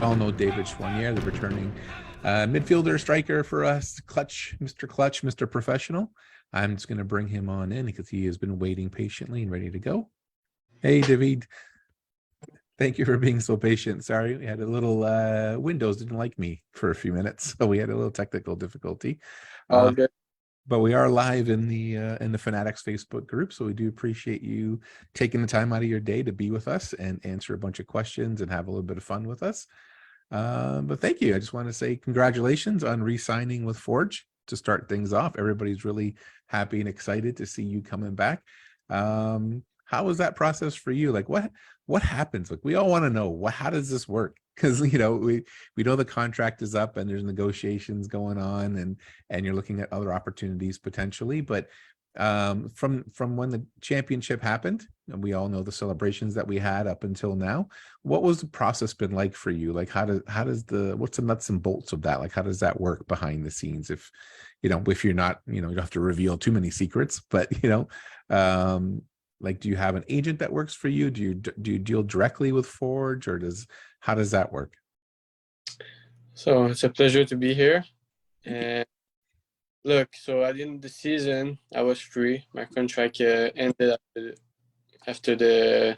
all know David Choiniere, the returning midfielder striker for us, Clutch, Mr. Professional. I'm just going to bring him on in because he has been waiting patiently and ready to go. Hey, David. Thank you for being so patient. Sorry, we had a little Windows didn't like me for a few minutes, so we had a little technical difficulty. All good. But we are live in the Fanatics Facebook group, so we do appreciate you taking the time out of your day to be with us and answer a bunch of questions and have a little bit of fun with us. But thank you. I just want to say congratulations on re-signing with Forge to start things off. Everybody's really happy and excited to see you coming back. How was that process for you? Like what happens? Like we all want to know how does this work? Because we know the contract is up and there's negotiations going on and you're looking at other opportunities potentially. But from when the championship happened, and we all know the celebrations that we had up until now, what was the process been like for you? Like what's the nuts and bolts of that? Like how does that work behind the scenes? If you're not, you don't have to reveal too many secrets, but like, do you have an agent that works for you? Do you deal directly with Forge, or how does that work? So it's a pleasure to be here. And look, so at the end of the season, I was free. My contract ended after the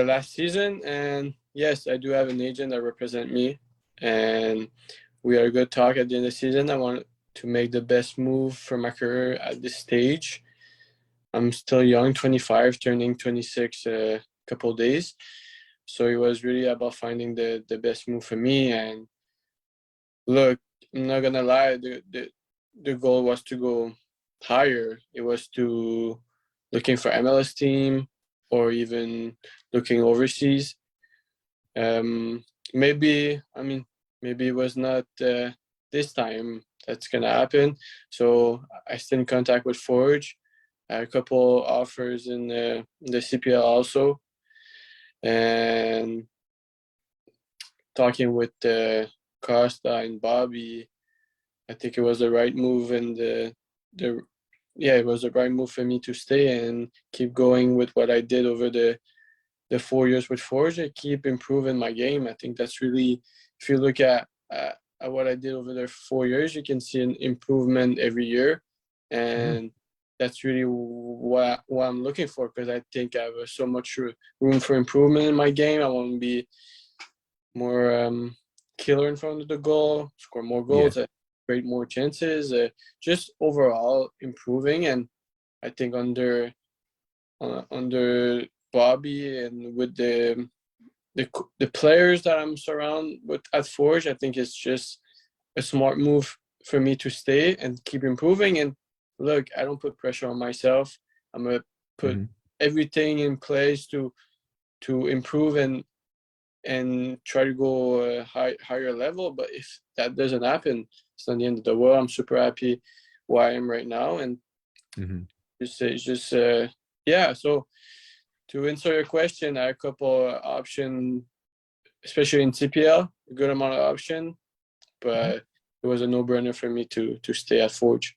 last season, and yes, I do have an agent that represents me, and we had a good talk at the end of the season. I want to make the best move for my career at this stage. I'm still young, 25, turning 26 a couple of days. So it was really about finding the best move for me. And look, I'm not gonna lie, the goal was to go higher. It was to looking for MLS team or even looking overseas. Maybe it was not this time that's gonna happen. So I stayed in contact with Forge. I had a couple offers in the CPL also, and talking with Costa and Bobby, I think it was the right move, and it was the right move for me to stay and keep going with what I did over the 4 years with Forge. I keep improving my game. I think that's really, if you look at what I did over the 4 years, you can see an improvement every year, and that's really what I'm looking for, because I think I have so much room for improvement in my game. I want to be more killer in front of the goal, score more goals, create more chances, just overall improving. And I think under Bobby and with the players that I'm surrounded with at Forge, I think it's just a smart move for me to stay and keep improving. And look, I don't put pressure on myself. I'm gonna put everything in place to improve and try to go a higher level. But if that doesn't happen, it's not the end of the world. I'm super happy where I am right now, and So to answer your question, I had a couple options, especially in CPL, a good amount of option, but it was a no-brainer for me to stay at Forge.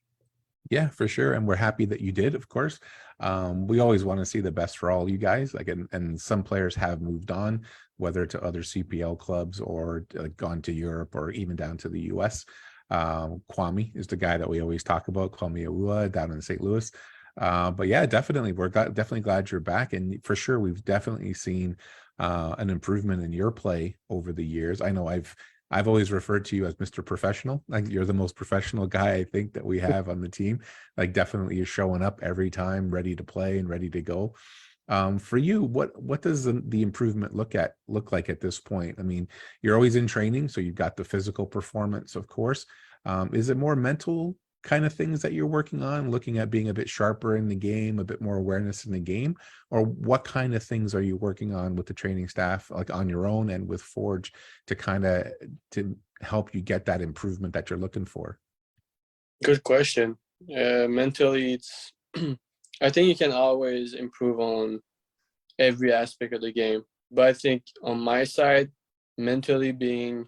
Yeah, for sure. And we're happy that you did, of course. We always want to see the best for all you guys. Like, and some players have moved on, whether to other CPL clubs or gone to Europe or even down to the US. Kwame is the guy that we always talk about, Kwame Awua down in St. Louis. But yeah, definitely, we're definitely glad you're back. And for sure, we've definitely seen an improvement in your play over the years. I know I've always referred to you as Mr. Professional. Like, you're the most professional guy I think that we have on the team. Like, definitely you're showing up every time, ready to play and ready to go. For you, what does the improvement look like at this point? I mean, you're always in training, so you've got the physical performance, of course. Is it more mental kind of things that you're working on, looking at being a bit sharper in the game, a bit more awareness in the game? Or what kind of things are you working on with the training staff, like on your own and with Forge, to help you get that improvement that you're looking for? Good question. Mentally, it's I think you can always improve on every aspect of the game, but I think on my side, mentally being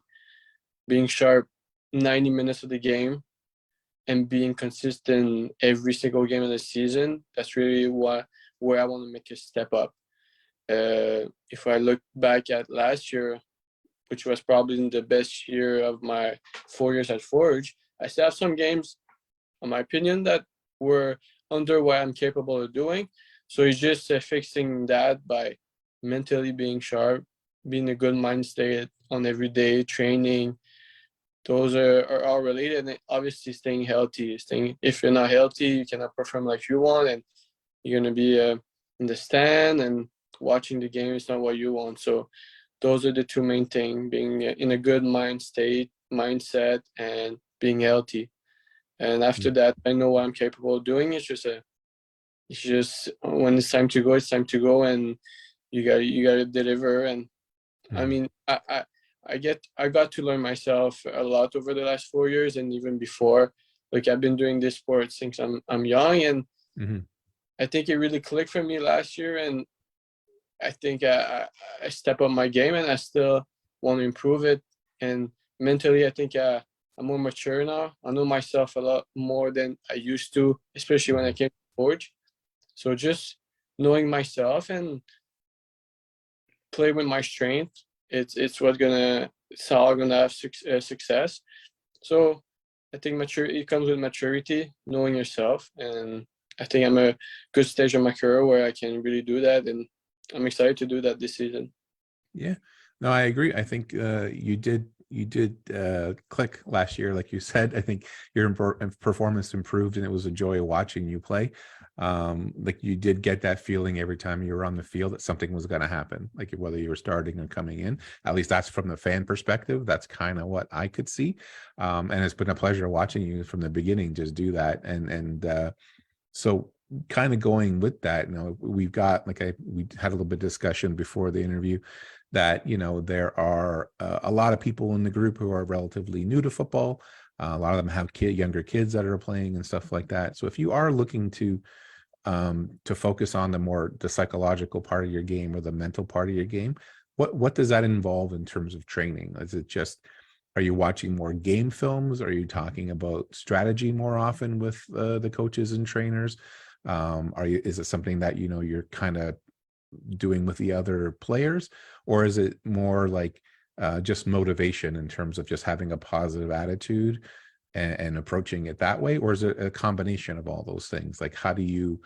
sharp 90 minutes of the game and being consistent every single game of the season, that's really where I want to make a step up. If I look back at last year, which was probably the best year of my 4 years at Forge, I still have some games, in my opinion, that were under what I'm capable of doing. So it's just fixing that by mentally being sharp, being a good mind state on everyday training. Those are all related, and obviously staying healthy. If you're not healthy, you cannot perform like you want, and you're gonna be in the stand and watching the game is not what you want. So those are the two main things: being in a good mindset, and being healthy. And after that, I know what I'm capable of doing. It's just when it's time to go, it's time to go, and you gotta deliver. And I mean, I got to learn myself a lot over the last 4 years, and even before. Like, I've been doing this sport since I'm young, and I think it really clicked for me last year. And I think I step up my game, and I still want to improve it. And mentally, I think I'm more mature now. I know myself a lot more than I used to, especially when I came to Forge. So just knowing myself and play with my strength, it's how I'm gonna have success. So I think it comes with maturity, knowing yourself, and I think I'm a good stage of my career where I can really do that, and I'm excited to do that this season. Yeah, no, I agree. I think you did click last year, like you said. I think your performance improved, and it was a joy watching you play. Like, you did get that feeling every time you were on the field that something was going to happen, like whether you were starting or coming in. At least that's from the fan perspective. That's kind of what I could see. And it's been a pleasure watching you from the beginning just do that. So kind of going with that, we've got, we had a little bit of discussion before the interview that, there are a lot of people in the group who are relatively new to football. A lot of them have younger kids that are playing and stuff like that. So if you are looking to focus on the psychological part of your game or the mental part of your game, what does that involve in terms of training? Is it just, are you watching more game films? Are you talking about strategy more often with the coaches and trainers? Is it something that, you're kind of doing with the other players, or is it more like just motivation in terms of just having a positive attitude and approaching it that way? Or is it a combination of all those things? Like, how do you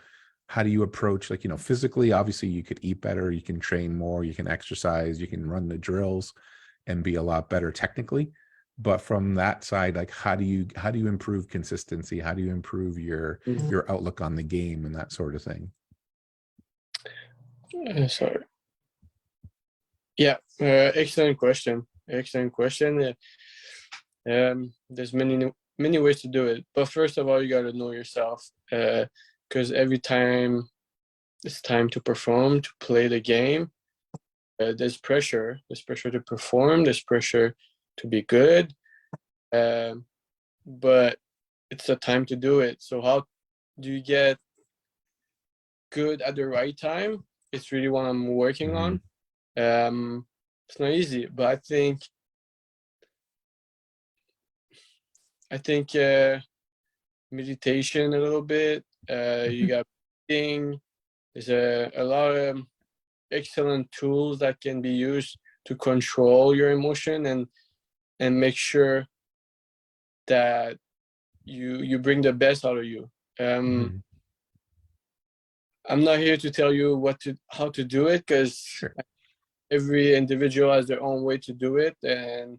approach, like, physically, obviously you could eat better, you can train more, you can exercise, you can run the drills and be a lot better technically. But from that side, like, how do you improve consistency? How do you improve your outlook on the game and that sort of thing? Sorry. Yeah, excellent question. There's many ways to do it, but first of all, you got to know yourself, because every time it's time to perform, to play the game, there's pressure. There's pressure to perform. There's pressure to be good, but it's the time to do it. So how do you get good at the right time? It's really what I'm working on. It's not easy, but I think meditation a little bit. You got breathing. There's a lot of excellent tools that can be used to control your emotion and make sure that you bring the best out of you. I'm not here to tell you how to do it, because every individual has their own way to do it, and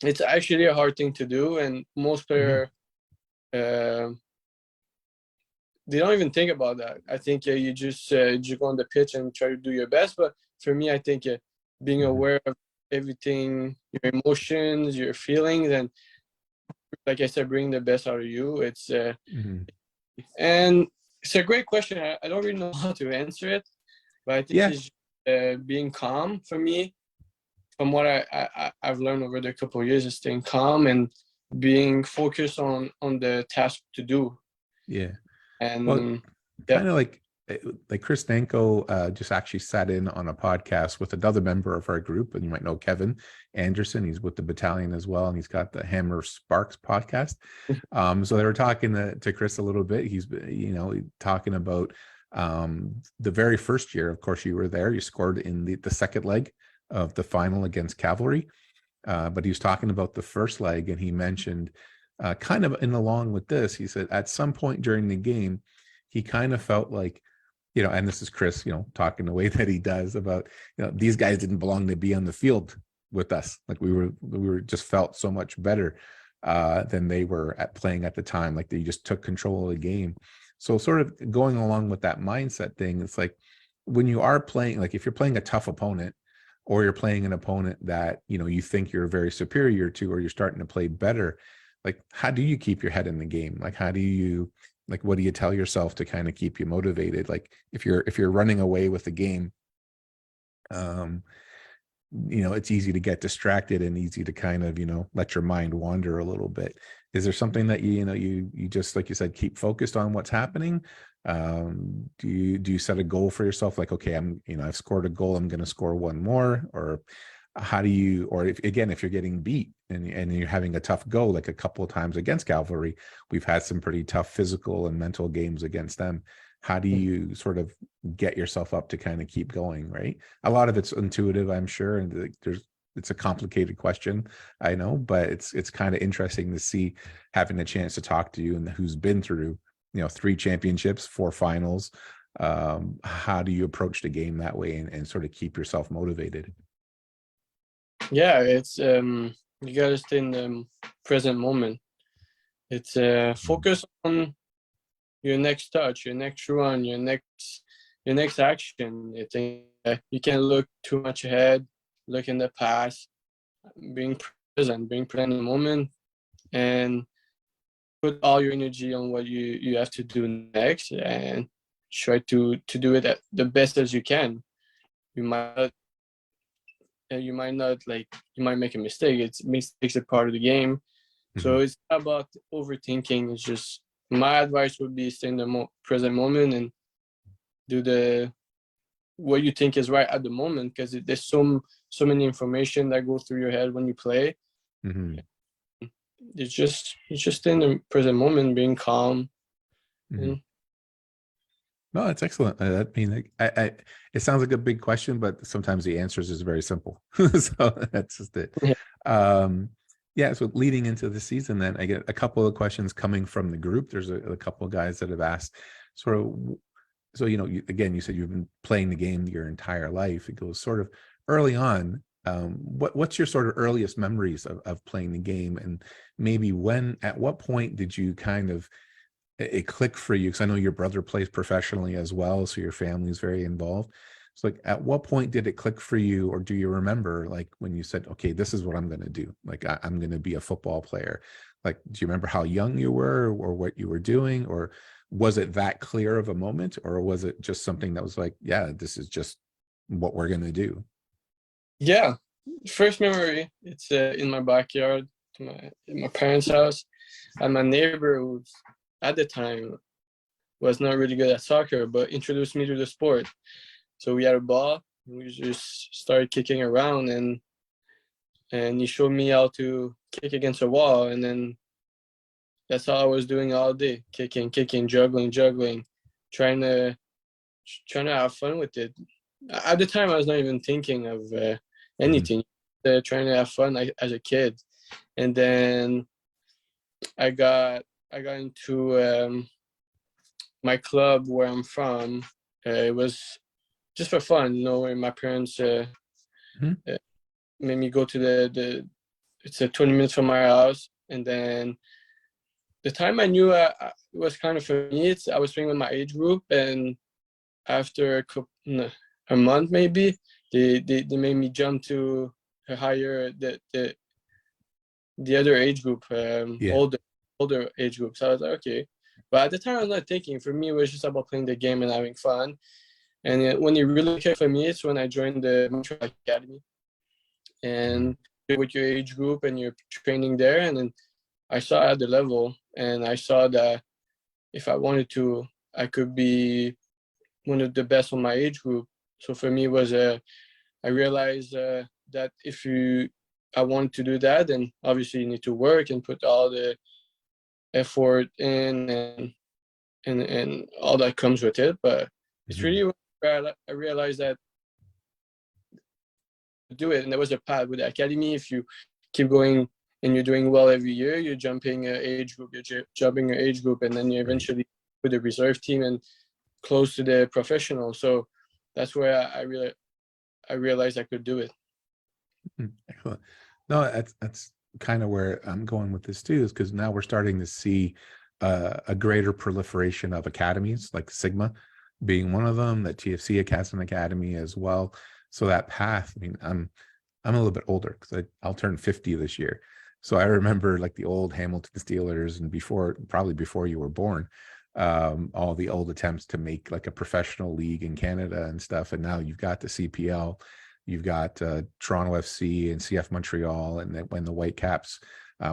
it's actually a hard thing to do. And most players, they don't even think about that. I think you just go on the pitch and try to do your best. But for me, I think being aware of everything, your emotions, your feelings, and like I said, bring the best out of you. It's and it's a great question. I don't really know how to answer it, but I think it's being calm for me. From what I've learned over the couple of years, is staying calm and being focused on the task to do. Yeah. And well, kind of like Chris Danko just actually sat in on a podcast with another member of our group, and you might know Kevin Anderson. He's with the battalion as well, and he's got the Hammer Sparks podcast. So they were talking to Chris a little bit. He's talking about the very first year. Of course, you were there. You scored in the second leg of the final against Cavalry. But he was talking about the first leg, and he mentioned kind of in along with this, he said at some point during the game, he kind of felt like, and this is Chris, talking the way that he does about, these guys didn't belong to be on the field with us. Like we were just felt so much better than they were at playing at the time. Like they just took control of the game. So sort of going along with that mindset thing, it's like when you are playing, like if you're playing a tough opponent, or you're playing an opponent that, you think you're very superior to, or you're starting to play better, like how do you keep your head in the game? Like how do you, like what do you tell yourself to kind of keep you motivated? Like if you're running away with the game, it's easy to get distracted and easy to kind of, let your mind wander a little bit. Is there something that you just, like you said, keep focused on what's happening? Do you set a goal for yourself? Like, okay, I've scored a goal, I'm going to score one more, or how do you, or if you're getting beat and you're having a tough go, like a couple of times against Cavalry, we've had some pretty tough physical and mental games against them. How do you sort of get yourself up to kind of keep going, right? A lot of it's intuitive, I'm sure, and it's a complicated question, I know, but it's kind of interesting to see, having a chance to talk to you and who's been through 3 championships, 4 finals. How do you approach the game that way and sort of keep yourself motivated? Yeah, it's you gotta stay in the present moment. It's focus on your next touch, your next run, your next action. I think you can't look too much ahead, look in the past. Being present in the moment, and put all your energy on what you have to do next, and try to do it at the best as you can. You might not like, you might make a mistake. Mistakes are part of the game. So it's not about overthinking. It's just, my advice would be stay in the present moment and do what you think is right at the moment, because there's so many information that go through your head when you play. Mm-hmm. It's just in the present moment, being calm. Mm-hmm. No, that's excellent. I mean, it sounds like a big question, but sometimes the answers is very simple. So that's just it. Yeah. Yeah. So leading into the season, then I get a couple of questions coming from the group. There's a couple of guys that have asked sort of, so, again, you said you've been playing the game your entire life. It goes sort of early on. What's your sort of earliest memories of playing the game? And maybe at what point did you kind of, it clicked for you? Because I know your brother plays professionally as well, so your family is very involved. So like, at what point did it click for you, or do you remember like when you said, okay, this is what I'm going to do? Like I'm going to be a football player. Like, do you remember how young you were or what you were doing, or was it that clear of a moment, or was it just something that was like, yeah, this is just what we're going to do? Yeah. First memory, it's in my backyard, in my parents' house, and my neighbor, who at the time was not really good at soccer, but introduced me to the sport. So we had a ball, and we just started kicking around, and he showed me how to kick against a wall, and then that's all I was doing all day: kicking, juggling, trying to have fun with it. At the time, I was not even thinking of anything. Trying to have fun as a kid, and then I got into my club where I'm from. It was just for fun, where my parents made me go to the. It's 20 minutes from my house, and then the time I knew it was kind of for me. I was playing with my age group, and after a month maybe, they made me jump to a higher the other age group, Yeah. older age group. So I was like, okay. But at the time, I was not thinking. For me, it was just about playing the game and having fun. And when it really came for me, it's when I joined the Montreal Academy, and with your age group and you're training there. And then I saw at the level, and I saw that if I wanted to, I could be one of the best on my age group. So for me, I realized that I wanted to do that, then obviously you need to work and put all the effort in, and all that comes with it. But it's really where I realized that do it. And there was a path with the academy. If you keep going and you're doing well every year, you're jumping an age group, and then you eventually with the reserve team and close to the professional. So that's where I realized I could do it. Excellent. No, that's kind of where I'm going with this too, is because now we're starting to see a greater proliferation of academies, like Sigma being one of them, that TFC has an academy as well. So that path, I mean, I'm a little bit older because I'll turn 50 this year. So I remember like the old Hamilton Steelers, and probably before you were born, all the old attempts to make like a professional league in Canada and stuff. And now you've got the CPL, you've got Toronto FC and CF Montreal, and when the Whitecaps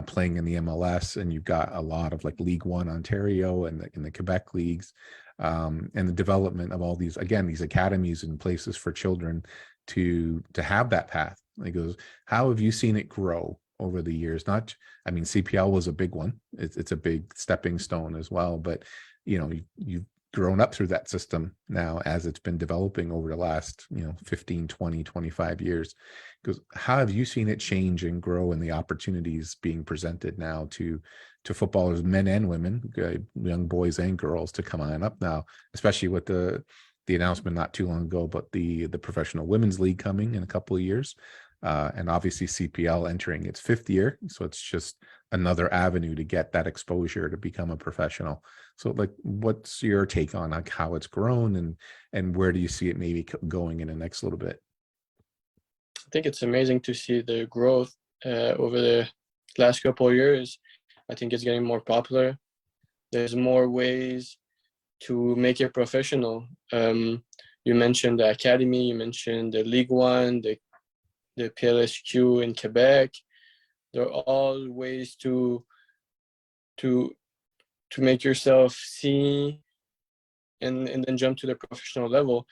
playing in the MLS, and you've got a lot of like League One Ontario and in the Quebec leagues, and the development of all these, again, these academies and places for children to have that path. It goes, how have you seen it grow over the years? Not, I mean, CPL was a big one. It's a big stepping stone as well, but you know, you've grown up through that system now as it's been developing over the last, 15, 20, 25 years. Because how have you seen it change and grow, and the opportunities being presented now to footballers, men and women, young boys and girls, to come on up now, especially with the announcement not too long ago about the professional women's league coming in a couple of years, and obviously CPL entering its 5th year. So it's just another avenue to get that exposure to become a professional. So like, what's your take on like how it's grown, and where do you see it maybe going in the next little bit? I think it's amazing to see the growth over the last couple of years. I think it's getting more popular. There's more ways to make it professional. You mentioned the academy, you mentioned the League One, the PLSQ in Quebec. They're all ways to make yourself see and then jump to the professional level.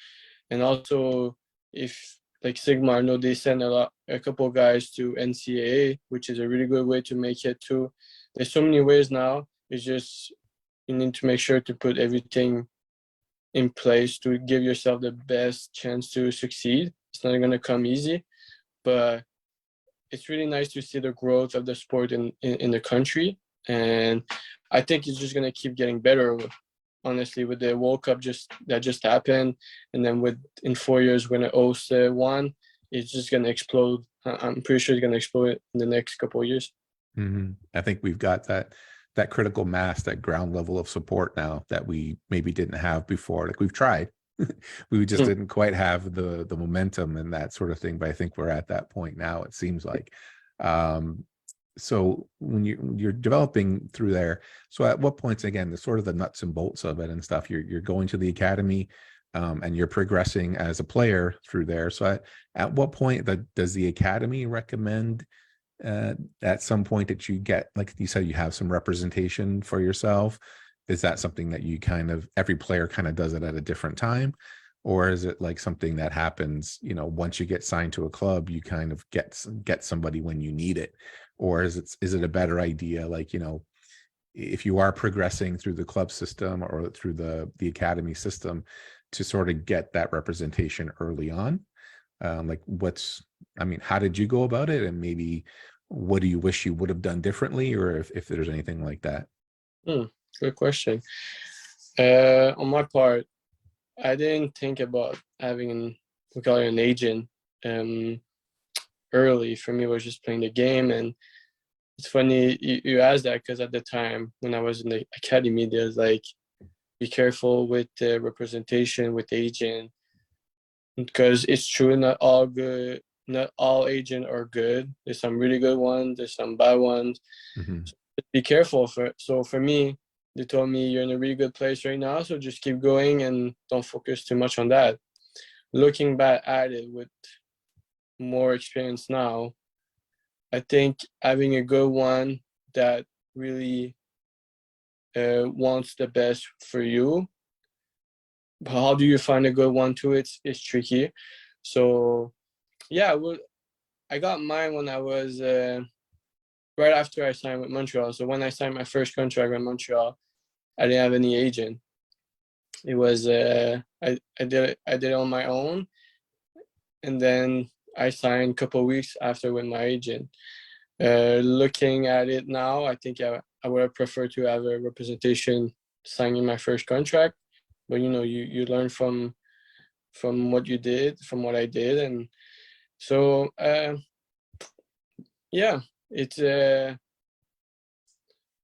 And also, if like Sigma, I know they send a couple of guys to NCAA, which is a really good way to make it too. There's so many ways now. It's just you need to make sure to put everything in place to give yourself the best chance to succeed. It's not going to come easy, but it's really nice to see the growth of the sport in the country. And I think it's just going to keep getting better, honestly, with the World Cup that just happened. And then in 4 years, when it hosts one, it's just going to explode. I'm pretty sure it's going to explode in the next couple of years. Mm-hmm. I think we've got that critical mass, that ground level of support now that we maybe didn't have before. Like, we've tried, we just didn't quite have the momentum and that sort of thing. But I think we're at that point now, it seems like. So when you're developing through there, so at what points, again, the sort of the nuts and bolts of it and stuff, you're going to the academy, and you're progressing as a player through there. So at what point does the academy recommend at some point that you get, like you said, you have some representation for yourself? Is that something that you every player kind of does it at a different time? Or is it like something that happens, once you get signed to a club, you kind of get somebody when you need it? Or is it a better idea, like, if you are progressing through the club system or through the academy system, to sort of get that representation early on? How did you go about it? And maybe what do you wish you would have done differently, or if there's anything like that? Good question. On my part, I didn't think about having an agent early. For me, it was just playing the game. And it's funny you asked that, because at the time when I was in the academy, there's like, be careful with the representation with the agent, because it's true, not all agents are good. There's some really good ones, there's some bad ones. Mm-hmm. So be careful. So for me, they told me, you're in a really good place right now, so just keep going and don't focus too much on that. Looking back at it with more experience now, I think having a good one that really wants the best for you. But how do you find a good one too? It's tricky. So yeah, I got mine when I was right after I signed with Montreal. So when I signed my first contract with Montreal, I didn't have any agent. It was I did it on my own, and then I signed a couple of weeks after with my agent. Looking at it now, I think I would have preferred to have a representation signing my first contract. But you learn from what you did, from what I did, and so yeah, it's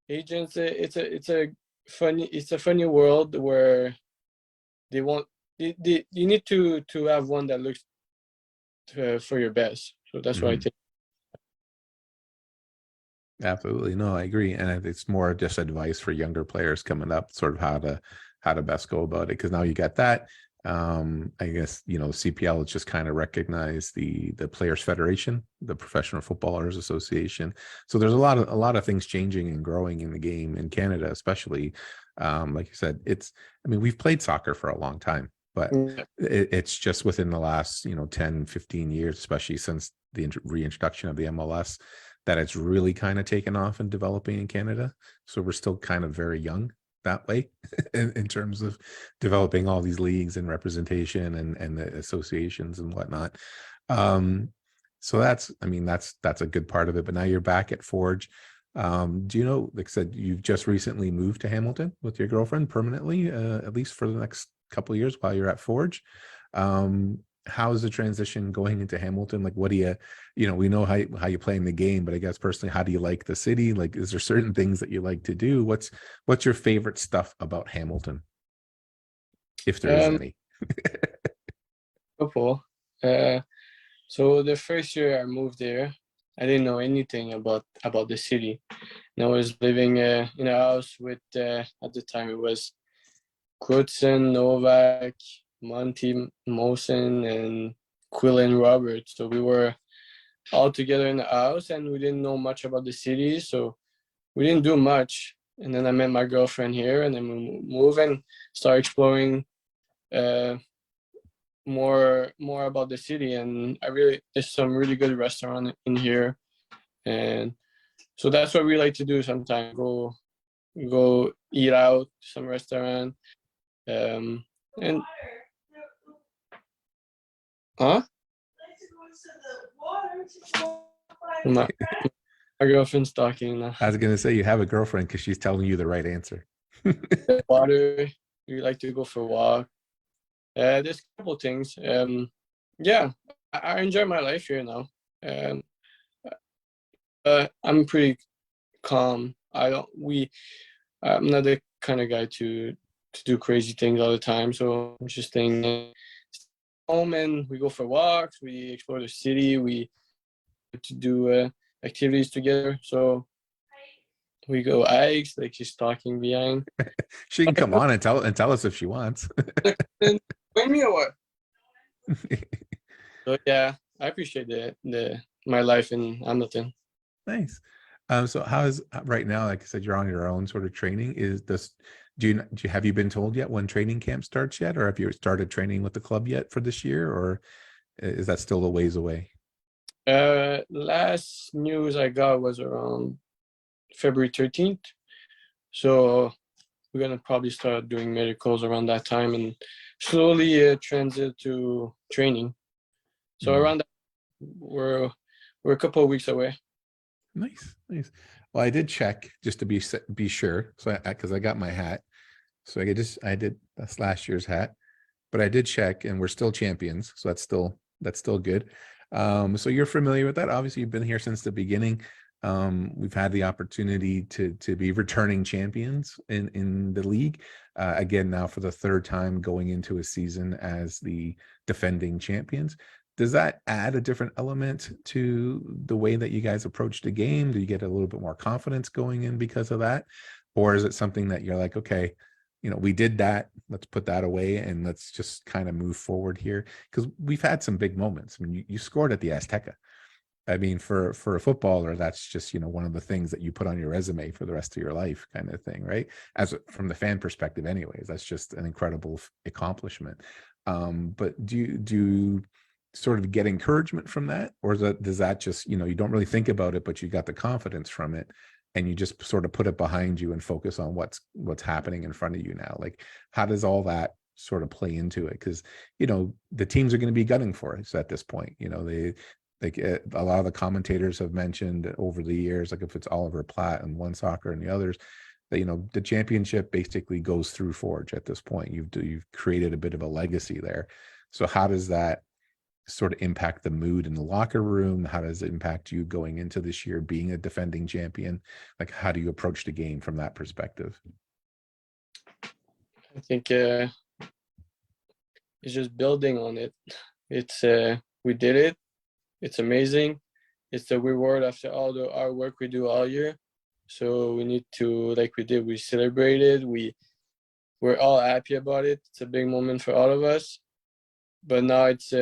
agents. It's a funny world where they want you need to have one that looks for your best. So that's what I think. Absolutely. No, I agree. And it's more just advice for younger players coming up, sort of how to best go about it. Because now you got that. I guess, CPL has just kind of recognized the Players Federation, the Professional Footballers Association. So there's a lot of things changing and growing in the game in Canada, especially. Like you said, we've played soccer for a long time, but it's just within the last, 10, 15 years, especially since the reintroduction of the MLS, that it's really kind of taken off and developing in Canada. So we're still kind of very young that way in terms of developing all these leagues and representation and the associations and whatnot. So that's a good part of it. But now you're back at Forge. Do you know, like I said, you've just recently moved to Hamilton with your girlfriend permanently, at least for the next couple of years while you're at Forge. How's the transition going into Hamilton? Like, what do we know how you play in the game, but I guess personally, how do you like the city? Like, is there certain things that you like to do? What's your favorite stuff about Hamilton, if there is any? Couple. So the first year I moved there, I didn't know anything about the city. And I was living in a house with at the time it was Crutzen, Novak, Monty Mosen, and Quillen Roberts. So we were all together in the house, and we didn't know much about the city, so we didn't do much. And then I met my girlfriend here, and then we moved and started exploring more about the city. And there's some really good restaurant in here, and so that's what we like to do sometimes. Go eat out some restaurant, and my girlfriend's talking now. I was gonna say you have a girlfriend because she's telling you the right answer. Water. We like to go for a walk. There's a couple things. Yeah, I enjoy my life here now. I'm pretty calm. I'm not the kind of guy to do crazy things all the time. So I'm just staying home, and we go for walks. We explore the city. We to do activities together. So we go hikes. Like, she's talking behind. She can come on and tell us if she wants. Bring me or what? So yeah, I appreciate my life in Hamilton. Nice. So how is right now? Like I said, you're on your own sort of training. Have you been told yet when training camp starts yet, or have you started training with the club yet for this year, or is that still a ways away? Last news I got was around February 13th. So we're gonna probably start doing medicals around that time and slowly transit to training. So around that, we're a couple of weeks away. Nice. Well, I did check just to be sure, so because I got my hat, so I did that's last year's hat, but I did check, and we're still champions, so that's still good. So you're familiar with that. Obviously, you've been here since the beginning. We've had the opportunity to be returning champions in the league again now for the third time going into a season as the defending champions. Does that add a different element to the way that you guys approach the game? Do you get a little bit more confidence going in because of that? Or is it something that you're like, okay, we did that, let's put that away and let's just kind of move forward here? Because we've had some big moments. I mean, you scored at the Azteca. I mean, for a footballer, that's just, one of the things that you put on your resume for the rest of your life kind of thing, right? From the fan perspective anyways, that's just an incredible accomplishment. But do you sort of get encouragement from that, or does that just, you don't really think about it, but you got the confidence from it and you just sort of put it behind you and focus on what's happening in front of you now? Like, how does all that sort of play into it? Because, you know, the teams are going to be gunning for us at this point. You know, they like a lot of the commentators have mentioned over the years, like if it's Oliver Platt and One Soccer and the others, that, you know, the championship basically goes through Forge at this point. You've created a bit of a legacy there. So how does that sort of impact the mood in the locker room? How does it impact you going into this year being a defending champion? Like, how do you approach the game from that perspective? I think it's just building on it. It's we did it. It's amazing. It's the reward after all the hard work we do all year. So we need to, like we did, we celebrated. We're all happy about it. It's a big moment for all of us. But now it's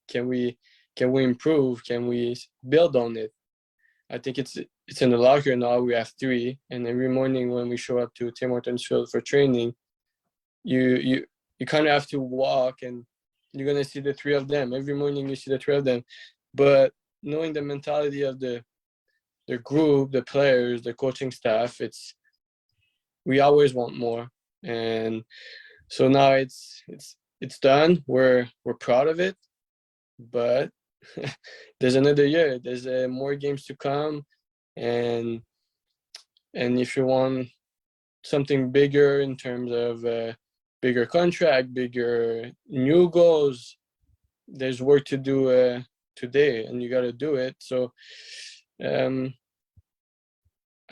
can we improve? Can we build on it? I think it's in the locker now. We have 3, and every morning when we show up to Tim Hortons Field for training, you kind of have to walk, and you're gonna see the 3 of them every morning. You see the 3 of them, but knowing the mentality of the group, the players, the coaching staff, we always want more, and so now it's done. We're proud of it, but there's another year. There's more games to come, and if you want something bigger in terms of bigger contract, bigger new goals, there's work to do today, and you got to do it. So I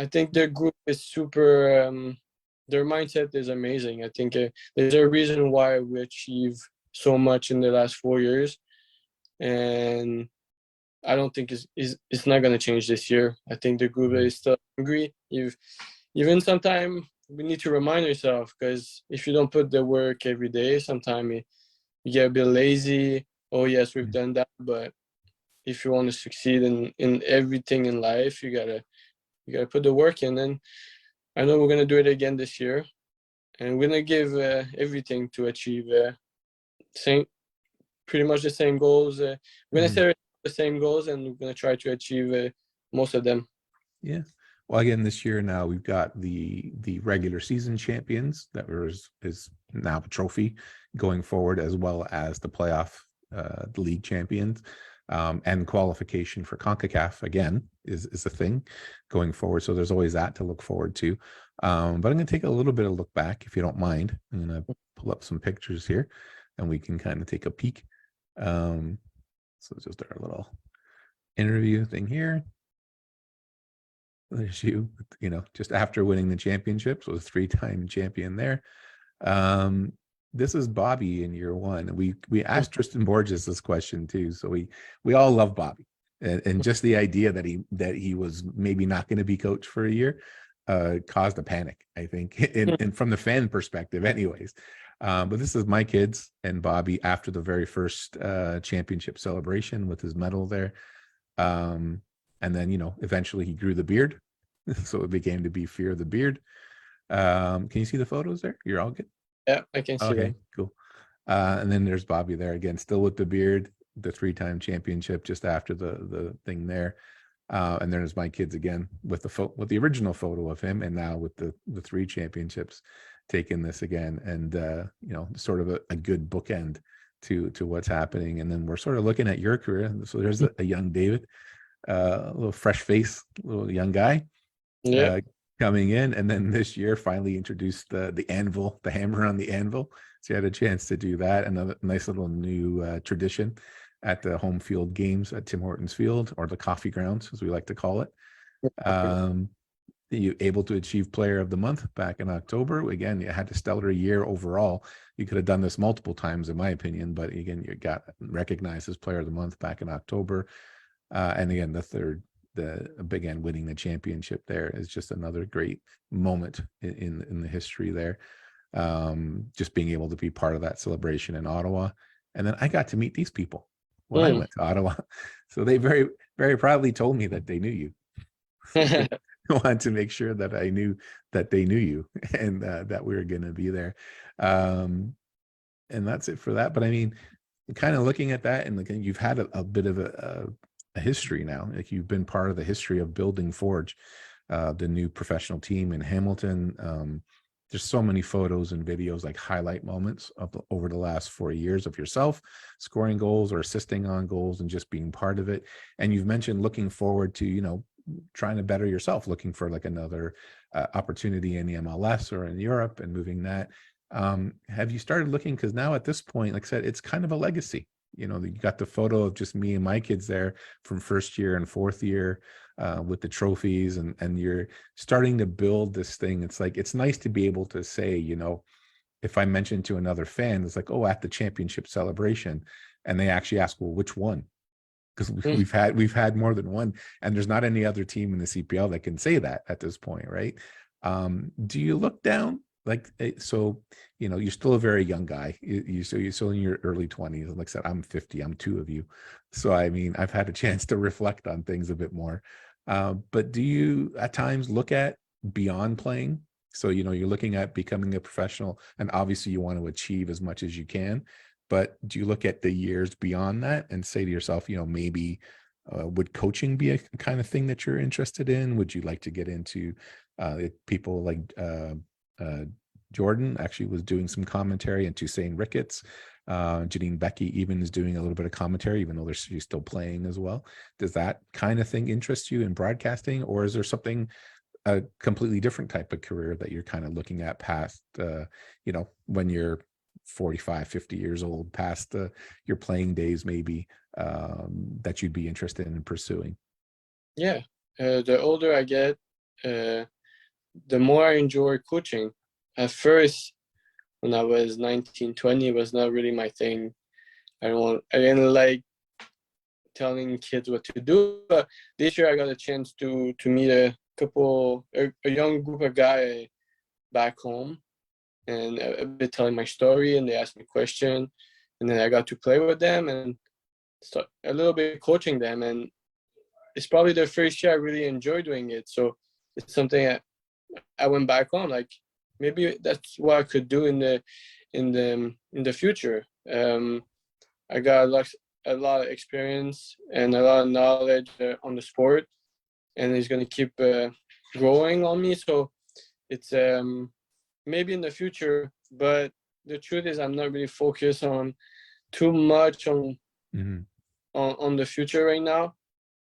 think their group is super. Their mindset is amazing. I think there's a reason why we achieved so much in the last 4 years, and I don't think it's not going to change this year. I think the group is still hungry. Even sometimes we need to remind ourselves, because if you don't put the work every day, sometimes you get a bit lazy. Oh yes, we've done that, but if you want to succeed in everything in life, you gotta put the work in. And I know we're gonna do it again this year, and we're gonna give everything to achieve pretty much the same goals. We're gonna set the same goals, and we're gonna try to achieve most of them. Yeah. Well, again, this year now we've got the regular season champions that is now a trophy going forward, as well as the playoff, the league champions, and qualification for CONCACAF again is a thing going forward. So there's always that to look forward to. But I'm going to take a little bit of look back, if you don't mind. I'm going to pull up some pictures here, and we can kind of take a peek. So it's just our little interview thing here. There's you know, just after winning the championship, so a 3-time champion there. This is Bobby in year 1. We asked Tristan Borges this question too, so we all love Bobby, and just the idea that he was maybe not going to be coach for a year caused a panic, I think, and from the fan perspective, anyways. But this is my kids and Bobby after the very first championship celebration with his medal there. And then, you know, eventually he grew the beard. So it became to be Fear the Beard. Can you see the photos there? You're all good? Yeah, I can see Okay, them. cool. And then there's Bobby there again, still with the beard, the 3-time championship just after the thing there. And there's my kids again with the original photo of him, and now with the 3 championships, taking this again, and you know, sort of a good bookend to what's happening. And then we're sort of looking at your career. So there's a young David, a little fresh face, little young guy, coming in, and then this year finally introduced the anvil, the hammer on the anvil. So you had a chance to do that. Another nice little new tradition at the home field games at Tim Hortons Field, or the coffee grounds, as we like to call it. You able to achieve Player of the Month back in October. Again, you had a stellar year overall. You could have done this multiple times, in my opinion, but again, you got recognized as Player of the Month back in October. And again, winning the championship there is just another great moment in the history there. Just being able to be part of that celebration in Ottawa. And then I got to meet these people when I went to Ottawa. So they very, very proudly told me that they knew you. I wanted to make sure that I knew that they knew you, and that we were going to be there. And that's it for that. But I mean, kind of looking at that, and like, you've had a bit of a history now. Like, you've been part of the history of building Forge, the new professional team in Hamilton. there's so many photos and videos, like highlight moments over the last 4 years of yourself scoring goals or assisting on goals and just being part of it. And you've mentioned looking forward to, trying to better yourself, looking for like another opportunity in the MLS or in Europe and moving that. Have you started looking? Because now at this point, like I said, it's kind of a legacy. You got the photo of just me and my kids there from first year and fourth year with the trophies, and you're starting to build this thing. It's like, it's nice to be able to say, if I mention to another fan, it's like, oh, at the championship celebration, and they actually ask, well, which one? Because we've had more than one, and there's not any other team in the CPL that can say that at this point, right? Do you look down? Like, so, you're still a very young guy. You're still in your early 20s. Like I said, I'm 50. I'm two of you. So, I mean, I've had a chance to reflect on things a bit more. But do you at times look at beyond playing? So, you're looking at becoming a professional, and obviously you want to achieve as much as you can. But do you look at the years beyond that and say to yourself, maybe would coaching be a kind of thing that you're interested in? Would you like to get into people like Jordan actually was doing some commentary, and Toussaint Ricketts, Janine Becky even is doing a little bit of commentary, even though she's still playing as well. Does that kind of thing interest you in broadcasting, or is there something, a completely different type of career that you're kind of looking at past, when you're 45, 50 years old, past your playing days, maybe, that you'd be interested in pursuing? Yeah, the older I get, the more I enjoy coaching. At first, when I was 19, 20, it was not really my thing. I didn't like telling kids what to do. But this year I got a chance to meet a young group of guys back home, and a bit telling my story, and they asked me questions, and then I got to play with them and start a little bit coaching them. And it's probably the first year I really enjoy doing it. So it's something I went back on, like, maybe that's what I could do in the future. I got a lot of experience and a lot of knowledge on the sport, and it's going to keep growing on me. So it's maybe in the future, but the truth is I'm not really focused on too much on the future right now.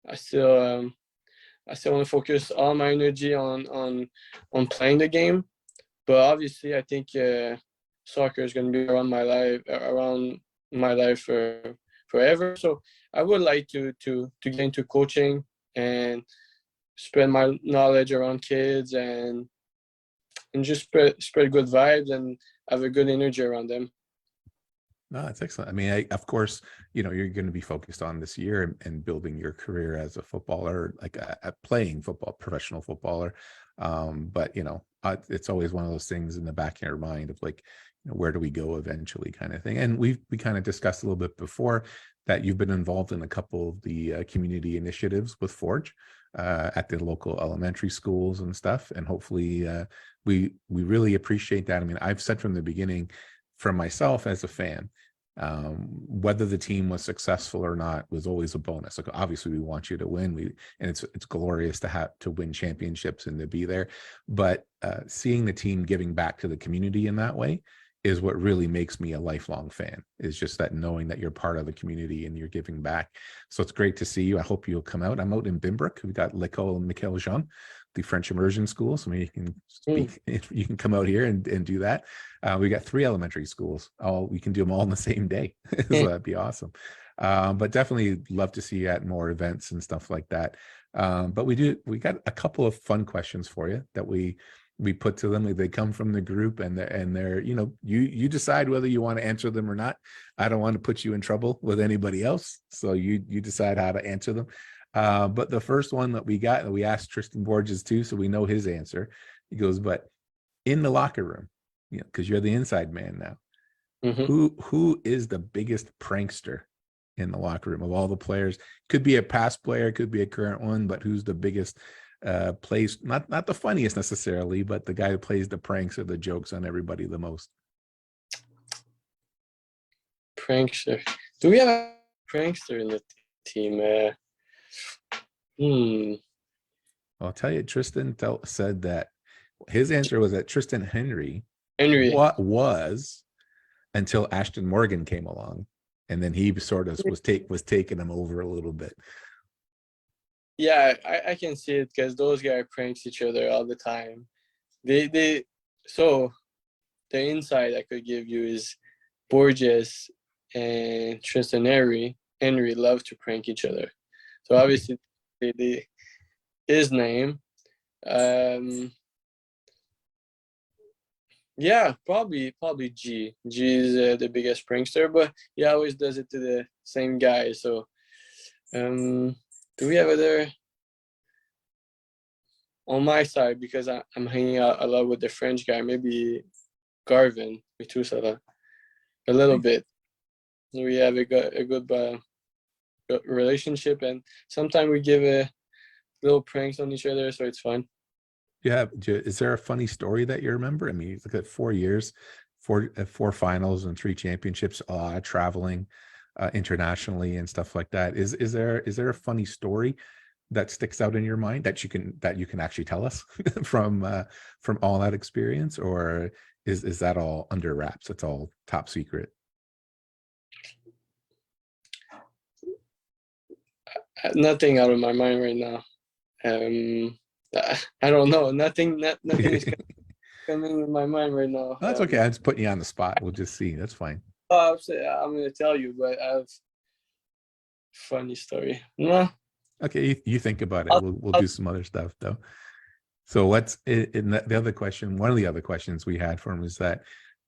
I still want to focus all my energy on playing the game. But obviously, I think soccer is going to be around my life forever. So I would like to get into coaching and spread my knowledge around kids, and just spread good vibes and have a good energy around them. No, that's excellent. I mean, of course, you're going to be focused on this year and building your career as a footballer, like at playing football, professional footballer. But it's always one of those things in the back of your mind of like, where do we go eventually, kind of thing. And we kind of discussed a little bit before that you've been involved in a couple of the community initiatives with Forge at the local elementary schools and stuff. And hopefully, we really appreciate that. I mean, I've said from the beginning, for myself as a fan, whether the team was successful or not was always a bonus. Like, obviously we want you to win, and it's glorious to have to win championships and to be there, but seeing the team giving back to the community in that way is what really makes me a lifelong fan, is just that knowing that you're part of the community and you're giving back. So it's great to see you. I hope you'll come out. I'm out in Bimbrook. We've got L'École and Michael Jean, the French immersion school. So maybe you can speak, you can come out here and do that. We got 3 elementary schools. We can do them all in the same day. So that'd be awesome. But definitely love to see you at more events and stuff like that. But we got a couple of fun questions for you that we put to them. They come from the group, and they're you decide whether you want to answer them or not. I don't want to put you in trouble with anybody else, so you decide how to answer them. But the first one that we asked Tristan Borges too, so we know his answer. He goes, but in the locker room, because you're the inside man now, who is the biggest prankster in the locker room of all the players? Could be a past player, could be a current one, but who's the biggest, plays not the funniest necessarily, but the guy who plays the pranks or the jokes on everybody the most? Prankster. Do we have a prankster in the team? I'll tell you, Tristan said that his answer was that Tristan Henry Henry. what was until Ashton Morgan came along, and then he sort of was taking him over a little bit. Yeah, I can see it because those guys pranks each other all the time. So the insight I could give you is Borges and Tristan Henry love to prank each other. So obviously his name. Yeah, probably G. G is the biggest prankster, but he always does it to the same guy. So do we have other on my side, because I'm hanging out a lot with the French guy, maybe Garvin, Metusala, a little bit. We have a good relationship, and sometimes we give a little pranks on each other, so it's fun. Is there a funny story that you remember? I mean, you look at 4 years, four finals and 3 championships, traveling internationally and stuff like that. Is there a funny story that sticks out in your mind that you can actually tell us from all that experience, or is that all under wraps? It's all top secret. Nothing out of my mind right now. I don't know. Nothing is coming in my mind right now. Oh, that's okay. I'm just putting you on the spot. We'll just see. That's fine. I'm going to tell you, but I have funny story. No. Okay, you think about it. We'll do some other stuff though. So what's in the other question? One of the other questions we had for him is that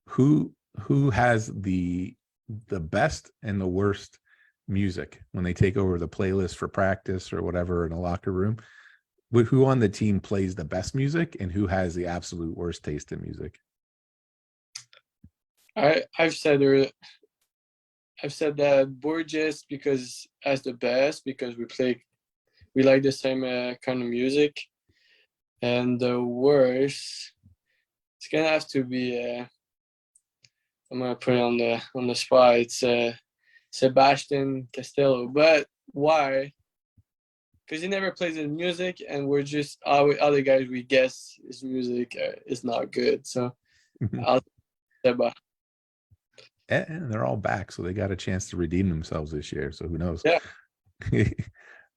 who has the best and the worst music when they take over the playlist for practice or whatever in a locker room? Who on the team plays the best music and who has the absolute worst taste in music? I've said that Borges because has the best, because we like the same kind of music, and the worst, it's gonna have to be I'm gonna put it on the spot. It's Sebastian Castello. But why? Because he never plays his music, and we're just other guys. We guess his music is not good. So I'll Seba. And they're all back, so they got a chance to redeem themselves this year. So who knows? Yeah.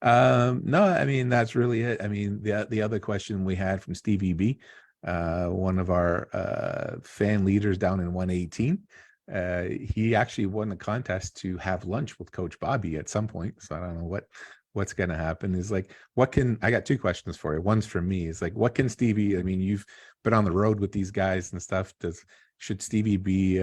No, I mean, that's really it. I mean, the other question we had from Stevie B, one of our fan leaders down in 118, he actually won the contest to have lunch with Coach Bobby at some point. So I don't know what's going to happen. Is like, I got 2 questions for you. One's for me. Is like, what can Stevie, I mean, you've been on the road with these guys and stuff. Should Stevie be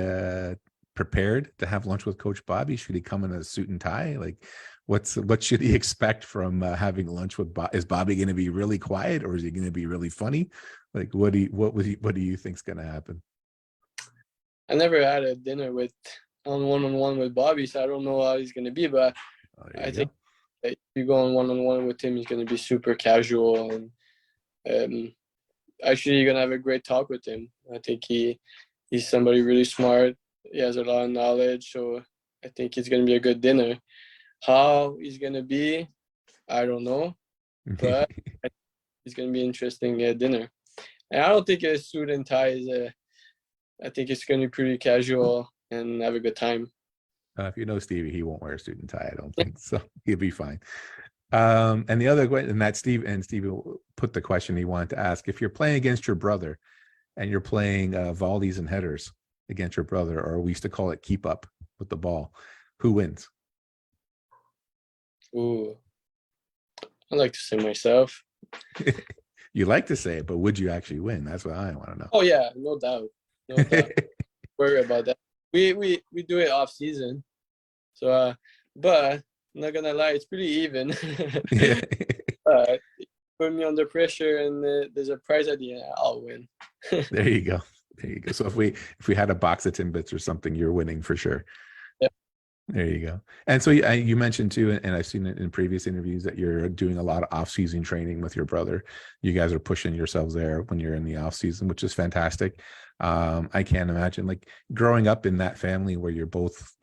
prepared to have lunch with Coach Bobby? Should he come in a suit and tie? Like, what should he expect from having lunch with Bobby? Is Bobby going to be really quiet, or is he going to be really funny? Like, what do you think's going to happen? I never had a dinner one-on-one with Bobby, so I don't know how he's going to be. But I think if you go on one-on-one with him, he's going to be super casual, and actually you're going to have a great talk with him. I think he's somebody really smart. He has a lot of knowledge, so I think it's going to be a good dinner. How he's going to be, I don't know, but it's going to be an interesting dinner. And I don't think a suit and tie I think it's going to be pretty casual and have a good time. If you know Stevie, he won't wear a suit and tie, I don't think. So he'll be fine. And the other question, and that Stevie will put the question he wanted to ask. If you're playing against your brother and you're playing volleys and headers against your brother, or we used to call it keep up with the ball, who wins? Ooh, I like to say myself. You like to say it, but would you actually win? That's what I want to know. Oh yeah, no doubt. Worry about that. We do it off season, so but I'm not gonna lie, it's pretty even. Put me under pressure, and there's a prize at the end, I'll win. There you go. So if we had a box of Timbits or something, you're winning for sure. There you go. And so you mentioned too, and I've seen it in previous interviews, that you're doing a lot of off-season training with your brother. You guys are pushing yourselves there when you're in the off-season, which is fantastic. I can't imagine, like, growing up in that family where you're both,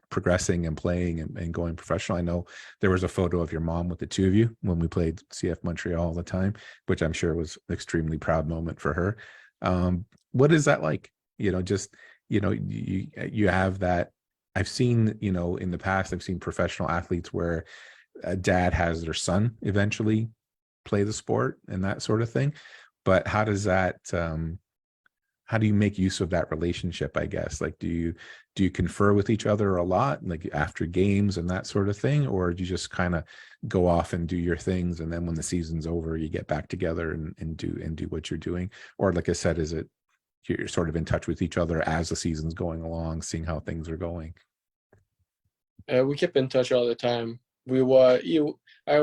progressing and playing and going professional. I know there was a photo of your mom with the 2 of you when we played CF Montreal all the time, which I'm sure was an extremely proud moment for her. What is that like? just, you have that. I've seen, in the past, I've seen professional athletes where a dad has their son eventually play the sport and that sort of thing. But how do you make use of that relationship, I guess? Like, do you confer with each other a lot, like after games and that sort of thing, or do you just kind of go off and do your things, and then when the season's over, you get back together and do what you're doing? Or like I said, is it you're sort of in touch with each other as the season's going along, seeing how things are going? We keep in touch all the time. I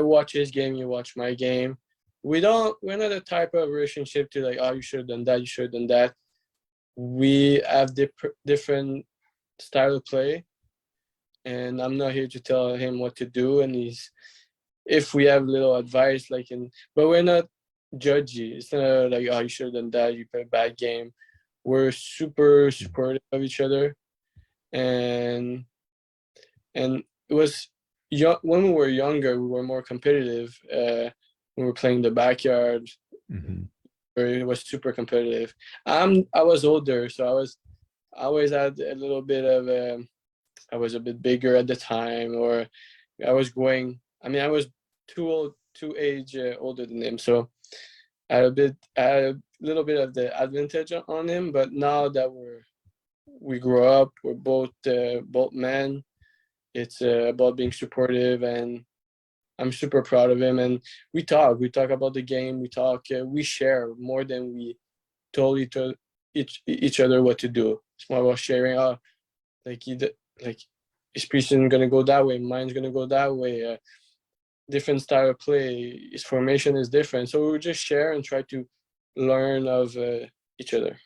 watch his game, you watch my game. We're not the type of relationship to like, oh, you should have done that, you should have done that. We have different style of play, and I'm not here to tell him what to do. And if we have little advice, but we're not judgy. It's not like, oh, you should have done that, you played a bad game. We're super supportive of each other, and it was when we were younger, we were more competitive. We were playing the backyard. Mm-hmm. Where it was super competitive. I was older, so I always had a little bit of I was a bit bigger at the time, or I was growing. I mean, I was two age older than him, so I had a little bit of the advantage on him. But now that we grew up, we're both men. It's about being supportive, and I'm super proud of him. And we talk about the game. We share more than we told each other what to do. It's more about sharing. Oh, like his preseason gonna go that way, mine's gonna go that way. Different style of play. His formation is different, so we just share and try to learn of each other.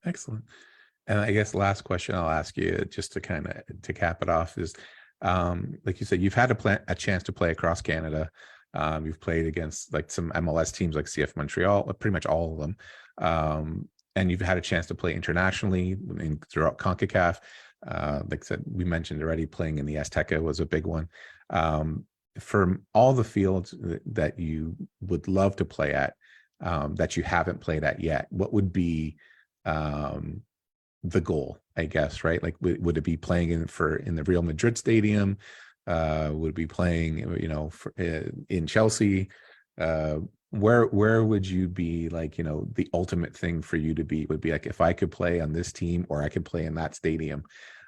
Excellent. And I guess last question I'll ask you, just to kind of to cap it off, is like you said, you've had a chance to play across Canada. You've played against like some MLS teams like CF Montreal, pretty much all of them. And you've had a chance to play internationally throughout CONCACAF. Like I said, we mentioned already, playing in the Azteca was a big one. For all the fields that you would love to play at, that you haven't played at yet, what would be the goal, I guess, right? Like, would it be playing in the Real Madrid stadium? Would it be playing, in Chelsea? Where would you be, like, the ultimate thing for you to be would be like, if I could play on this team or I could play in that stadium,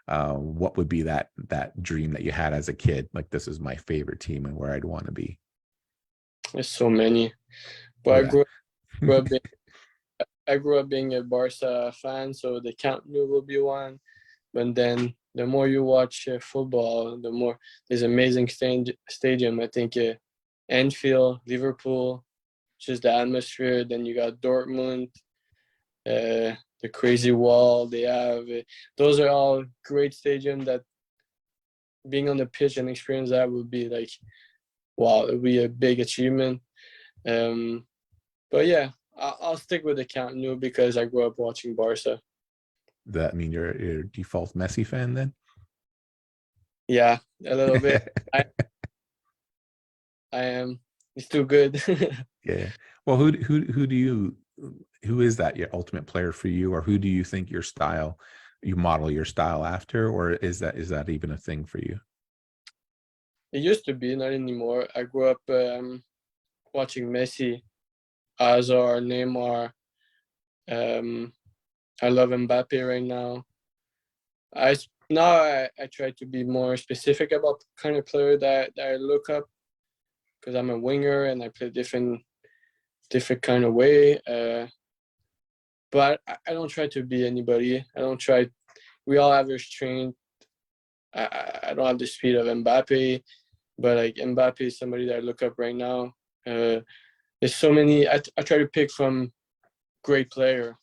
what would be that dream that you had as a kid? Like, this is my favorite team and where I'd want to be. There's so many, but I grew up being a Barca fan, so the Camp Nou will be one. But then the more you watch football, the more there's amazing stadium. I think Anfield, Liverpool, just the atmosphere. Then you got Dortmund, the crazy wall they have. Those are all great stadium that being on the pitch and experience that would be like, wow, it would be a big achievement. But yeah, I'll stick with the Camp Nou because I grew up watching Barca. That mean you're a default Messi fan then? Yeah, a little bit. I am. He's too good. Yeah. Well, who is that your ultimate player for you, or who do you think you model your style after, or is that even a thing for you? It used to be, not anymore. I grew up watching Messi, Hazard, Neymar. I love Mbappe right now. I try to be more specific about the kind of player that I look up, because I'm a winger and I play different kind of way. But I don't try to be anybody. I don't try. We all have your strength. I don't have the speed of Mbappe, but like Mbappe is somebody that I look up right now. There's so many. I try to pick from great player,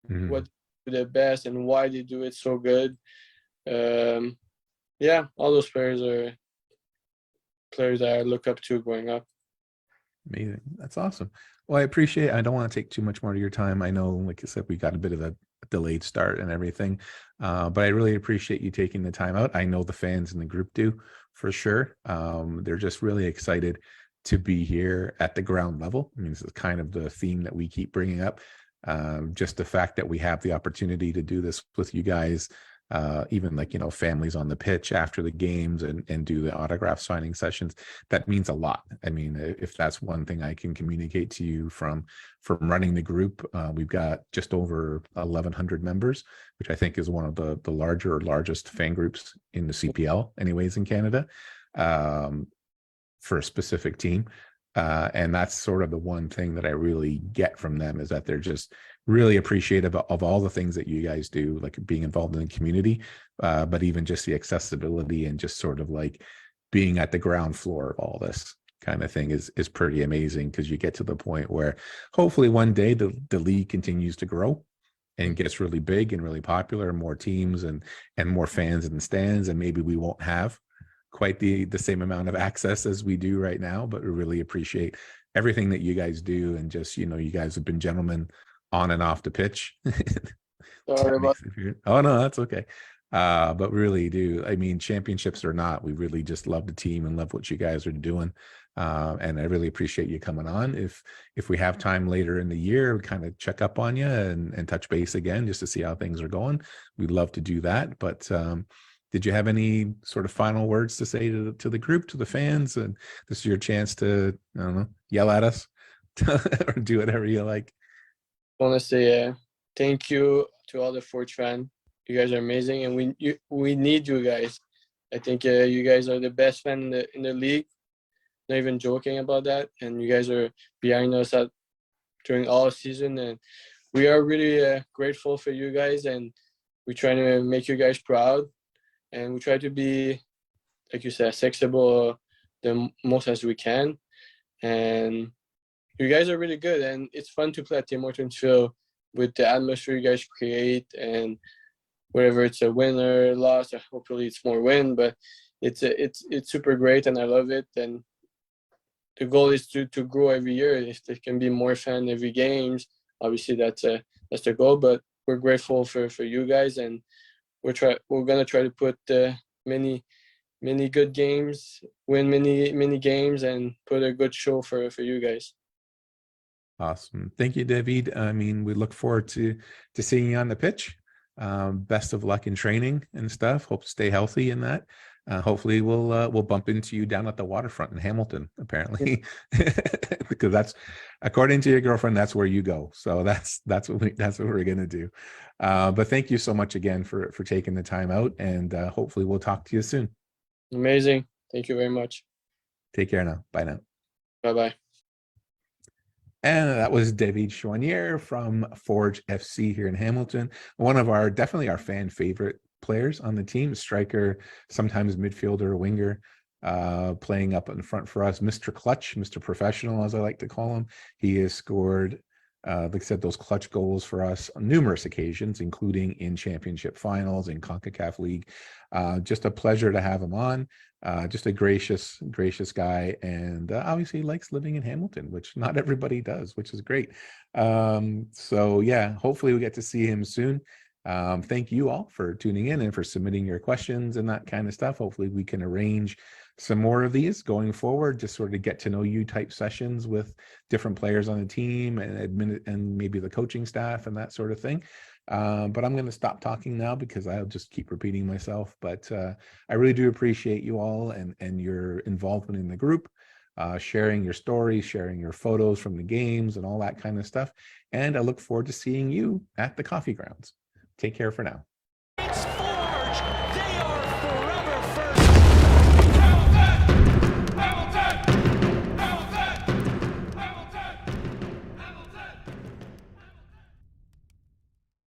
what do the best and why they do it so good. Yeah, all those players are players that I look up to growing up. Amazing. That's awesome. Well, I appreciate it. I don't want to take too much more of your time. I know, like I said, we got a bit of a delayed start and everything, but I really appreciate you taking the time out. I know the fans in the group do, for sure. They're just really excited to be here at the ground level. I mean, this is kind of the theme that we keep bringing up. Just the fact that we have the opportunity to do this with you guys, even like, families on the pitch after the games and do the autograph signing sessions, that means a lot. I mean, if that's one thing I can communicate to you from running the group, we've got just over 1,100 members, which I think is one of the largest fan groups in the CPL anyways in Canada, for a specific team. And that's sort of the one thing that I really get from them, is that they're just really appreciative of all the things that you guys do, like being involved in the community, but even just the accessibility and just sort of like being at the ground floor of all this kind of thing is pretty amazing, because you get to the point where hopefully one day the league continues to grow and gets really big and really popular, and more teams and more fans in the stands, and maybe we won't have quite the same amount of access as we do right now, but we really appreciate everything that you guys do. And just, you guys have been gentlemen on and off the pitch. Sorry about Oh no, that's okay. But really do, I mean, championships or not, we really just love the team and love what you guys are doing. And I really appreciate you coming on. If we have time later in the year, kind of check up on you and touch base again, just to see how things are going, we'd love to do that. But did you have any sort of final words to say to the group, to the fans? And this is your chance to, I don't know, yell at us or do whatever you like. I want to say thank you to all the Forge fans. You guys are amazing, and we need you guys. I think you guys are the best fan in the league. Not even joking about that. And you guys are behind us during all season, and we are really grateful for you guys. And we're trying to make you guys proud, and we try to be, like you said, accessible the most as we can. And you guys are really good, and it's fun to play at Tim Hortons Field with the atmosphere you guys create. And whether it's a win or loss, hopefully it's more win, but it's super great, and I love it. And the goal is to grow every year. If there can be more fans every games, obviously that's the goal. But we're grateful for you guys, and we're gonna try to put many good games, win many games, and put a good show for you guys. Awesome. Thank you, David. I mean, we look forward to seeing you on the pitch. Best of luck in training and stuff. Hope to stay healthy in that. Hopefully we'll bump into you down at the waterfront in Hamilton, apparently. Because that's, according to your girlfriend, that's where you go. So that's what we're gonna do. But thank you so much again for taking the time out, and hopefully we'll talk to you soon. Amazing. Thank you very much. Take care now. Bye now. Bye-bye. And that was David Choiniere from Forge FC here in Hamilton. One of definitely our fan favorite players on the team, striker, sometimes midfielder, winger, playing up in front for us. Mr. Clutch, Mr. Professional, as I like to call him. He has scored, like I said, those clutch goals for us on numerous occasions, including in championship finals, in CONCACAF League. Just a pleasure to have him on. Just a gracious guy, and obviously likes living in Hamilton, which not everybody does, which is great. So yeah, hopefully we get to see him soon. Thank you all for tuning in and for submitting your questions and that kind of stuff. Hopefully we can arrange some more of these going forward, just sort of get to know you type sessions with different players on the team and maybe the coaching staff and that sort of thing. But I'm going to stop talking now, because I'll just keep repeating myself. But I really do appreciate you all and your involvement in the group, sharing your stories, sharing your photos from the games and all that kind of stuff. And I look forward to seeing you at the coffee grounds. Take care for now.